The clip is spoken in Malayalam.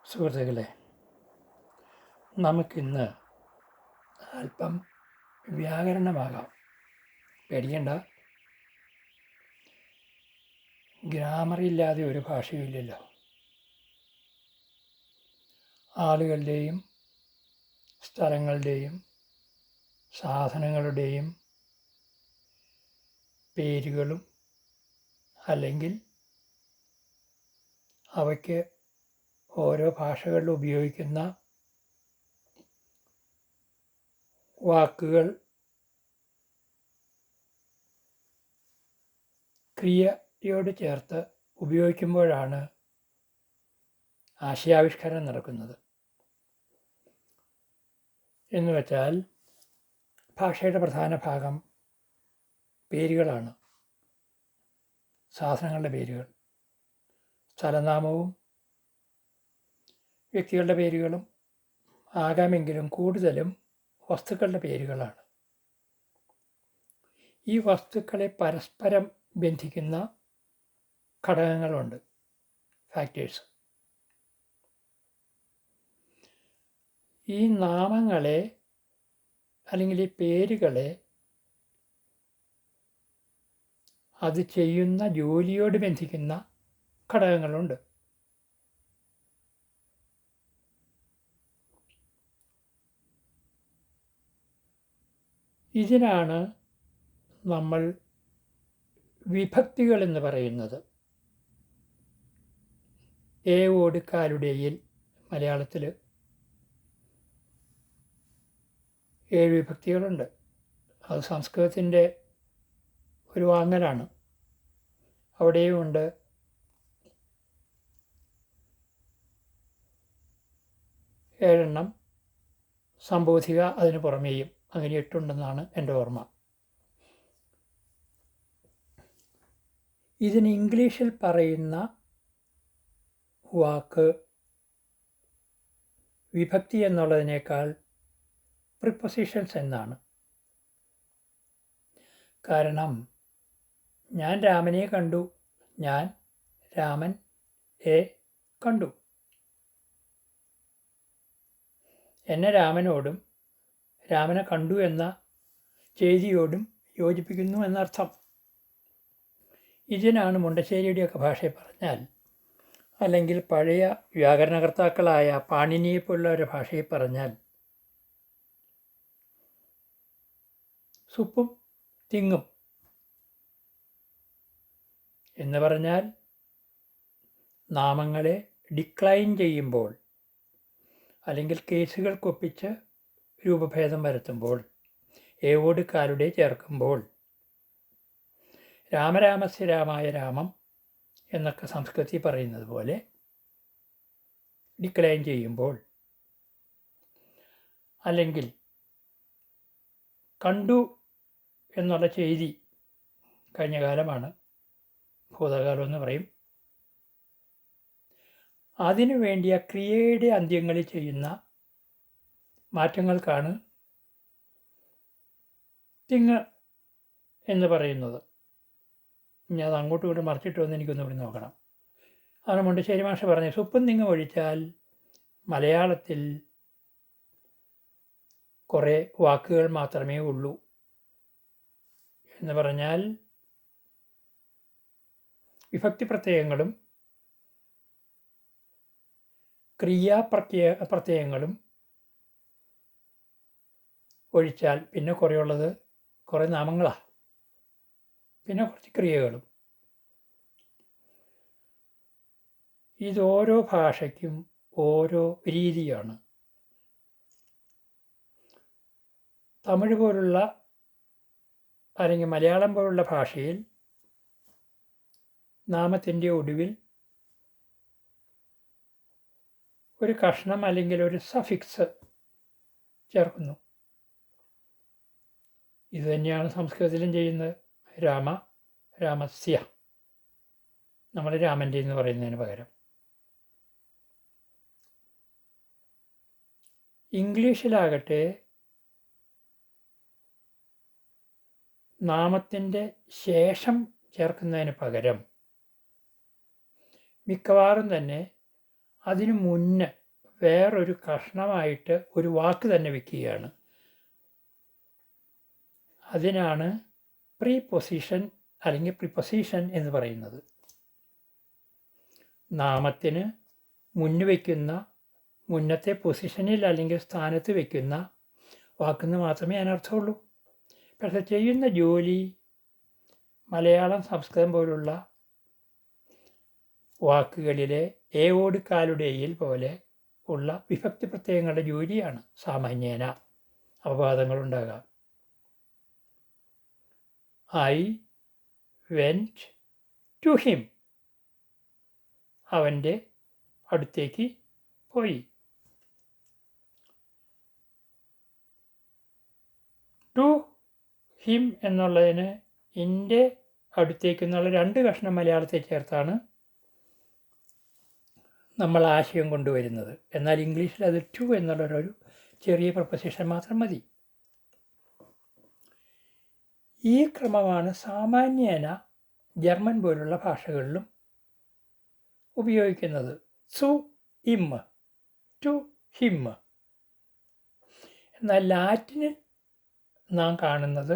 സുഹൃത്തുക്കളെ, നമുക്കിന്ന് അല്പം വ്യാകരണമാകാം. പേടിക്കേണ്ട. ഗ്രാമറില്ലാതെ ഒരു ഭാഷയുമില്ലല്ലോ. ആളുകളുടെയും സ്ഥലങ്ങളുടെയും സാധനങ്ങളുടെയും പേരുകളും അല്ലെങ്കിൽ അവയ്ക്ക് ഓരോ ഭാഷകളിൽ ഉപയോഗിക്കുന്ന വാക്കുകൾ ക്രിയയോട് ചേർത്ത് ഉപയോഗിക്കുമ്പോഴാണ് ആശയാവിഷ്കാരം നടക്കുന്നത്. എന്ന് വെച്ചാൽ ഭാഷയുടെ പ്രധാന ഭാഗം പേരുകളാണ്. സാധനങ്ങളുടെ പേരുകൾ, സ്ഥലനാമവും വ്യക്തികളുടെ പേരുകളും ആകാമെങ്കിലും കൂടുതലും വസ്തുക്കളുടെ പേരുകളാണ്. ഈ വസ്തുക്കളെ പരസ്പരം ബന്ധിക്കുന്ന ഘടകങ്ങളുണ്ട്, ഫാക്ടേഴ്സ്. ഈ നാമങ്ങളെ അല്ലെങ്കിൽ ഈ പേരുകളെ അത് ചെയ്യുന്ന ജോലിയോട് ബന്ധിക്കുന്ന ഘടകങ്ങളുണ്ട്. ഇതിനാണ് നമ്മൾ വിഭക്തികൾ എന്ന് പറയുന്നത്. ഓട് കാലുടയിൽ മലയാളത്തിൽ 7 വിഭക്തികളുണ്ട്. അത് സംസ്കൃതത്തിൻ്റെ ഒരു വാങ്ങലാണ്. അവിടെയും ഉണ്ട്. ഏഴെണ്ണം സംബോധിക അതിന് പുറമേയും അങ്ങനെ 8 ഉണ്ടെന്നാണ് എൻ്റെ ഓർമ്മ. ഇതിന് ഇംഗ്ലീഷിൽ പറയുന്ന വാക്ക് വിഭക്തി എന്നുള്ളതിനേക്കാൾ പ്രിപ്പൊസിഷൻസ് എന്നാണ്. കാരണം ഞാൻ രാമനെ കണ്ടു, ഞാൻ രാമൻ കണ്ടു. എന്നെ രാമനോടും രാമനെ കണ്ടു എന്ന ചെയ്തിയോടും യോജിപ്പിക്കുന്നു എന്നർത്ഥം. ഇതിനാണ് മുണ്ടശ്ശേരിയുടെയൊക്കെ ഭാഷയിൽ പറഞ്ഞാൽ, അല്ലെങ്കിൽ പഴയ വ്യാകരണകർത്താക്കളായ പാണിനിയെപ്പോലുള്ളവരുടെ ഭാഷയിൽ പറഞ്ഞാൽ, സുപ്പും തിങ്ങും എന്ന് പറഞ്ഞാൽ നാമങ്ങളെ ഡിക്ലൈൻ ചെയ്യുമ്പോൾ അല്ലെങ്കിൽ കേസുകൾക്കൊപ്പിച്ച് രൂപഭേദം വരുത്തുമ്പോൾ, ഓട് കാലുടെ ചേർക്കുമ്പോൾ, രാമരാമസ്യ രാമായ രാമം എന്നൊക്കെ സംസ്കൃതത്തിൽ പറയുന്നത് പോലെ ഡിക്ലൈൻ ചെയ്യുമ്പോൾ, അല്ലെങ്കിൽ കണ്ടു എന്നുള്ള ചെയ്തി കഴിഞ്ഞ കാലമാണ്, ഭൂതകാലം എന്ന് പറയും. അതിനു വേണ്ടിയ ക്രിയയുടെ അന്ത്യങ്ങളിൽ ചെയ്യുന്ന മാറ്റങ്ങൾക്കാണ് തിങ്ങ് എന്ന് പറയുന്നത്. ഇനി അത് അങ്ങോട്ടും ഇങ്ങോട്ടും മറിച്ചിട്ട് വന്ന് എനിക്കൊന്നുകൂടി നോക്കണം. അതാണ് മുണ്ടശ്ശേരി മാഷ് പറഞ്ഞത്. സുപ്പും തിങ്ങ് ഒഴിച്ചാൽ മലയാളത്തിൽ കുറേ വാക്കുകൾ മാത്രമേ ഉള്ളൂ എന്ന് പറഞ്ഞാൽ വിഭക്തി പ്രത്യയങ്ങളും പ്രത്യയങ്ങളും ഒഴിച്ചാൽ പിന്നെ കുറേയുള്ളത് കുറേ നാമങ്ങളാണ്, പിന്നെ കുറച്ച് ക്രിയകളും. ഇതോരോ ഭാഷയ്ക്കും ഓരോ രീതിയാണ്. തമിഴ് പോലുള്ള അല്ലെങ്കിൽ മലയാളം പോലുള്ള ഭാഷയിൽ നാമത്തിൻ്റെ ഒടുവിൽ ഒരു കഷ്ണം അല്ലെങ്കിൽ ഒരു സഫിക്സ് ചേർക്കുന്നു. ഇതുതന്നെയാണ് സംസ്കൃതത്തിലും ചെയ്യുന്നത്. രാമ, രാമസ്യ, നമ്മൾ രാമൻ്റെ എന്ന് പറയുന്നതിന് പകരം. ഇംഗ്ലീഷിലാകട്ടെ നാമത്തിൻ്റെ ശേഷം ചേർക്കുന്നതിന് പകരം മിക്കവാറും തന്നെ അതിനു മുന്നേ വേറൊരു കഷ്ണമായിട്ട് ഒരു വാക്ക് തന്നെ വയ്ക്കുകയാണ്. അതിനാണ് പ്രീപൊസിഷൻ അല്ലെങ്കിൽ പ്രിപ്പൊസിഷൻ എന്ന് പറയുന്നത്. നാമത്തിന് മുന്ന് വയ്ക്കുന്ന, മുന്നത്തെ പൊസിഷനിൽ അല്ലെങ്കിൽ സ്ഥാനത്ത് വയ്ക്കുന്ന വാക്കെന്ന് മാത്രമേ അതിനർത്ഥമുള്ളൂ. പക്ഷേ ചെയ്യുന്ന ജോലി മലയാളം, സംസ്കൃതം പോലുള്ള വാക്കുകളിലെ ഏവോട് കാലുടേയിൽ പോലെ ഉള്ള വിഭക്തി പ്രത്യയങ്ങളുടെ ജോലിയാണ്. സാമാന്യേന അപവാദങ്ങളുണ്ടാകാം. ഐ വെൻറ്റ് ടു ഹിം, അവൻ്റെ അടുത്തേക്ക് പോയി. ടു ഹിം എന്നുള്ളതിന് ഇൻ്റെ അടുത്തേക്ക് എന്നുള്ള 2 കഷ്ണം മലയാളത്തിൽ ചേർത്താണ് നമ്മൾ ആശയം കൊണ്ടുവരുന്നത്. എന്നാൽ ഇംഗ്ലീഷിൽ അത് ടു എന്നുള്ളൊരു ചെറിയ പ്രൊപ്പസിഷൻ മാത്രം മതി. ഈ ക്രമമാണ് സാമാന്യേന ജർമ്മൻ പോലുള്ള ഭാഷകളിലും ഉപയോഗിക്കുന്നത്. സു ഇം, ടു ഹിം. എന്നാൽ ലാറ്റിനിൽ നാം കാണുന്നത്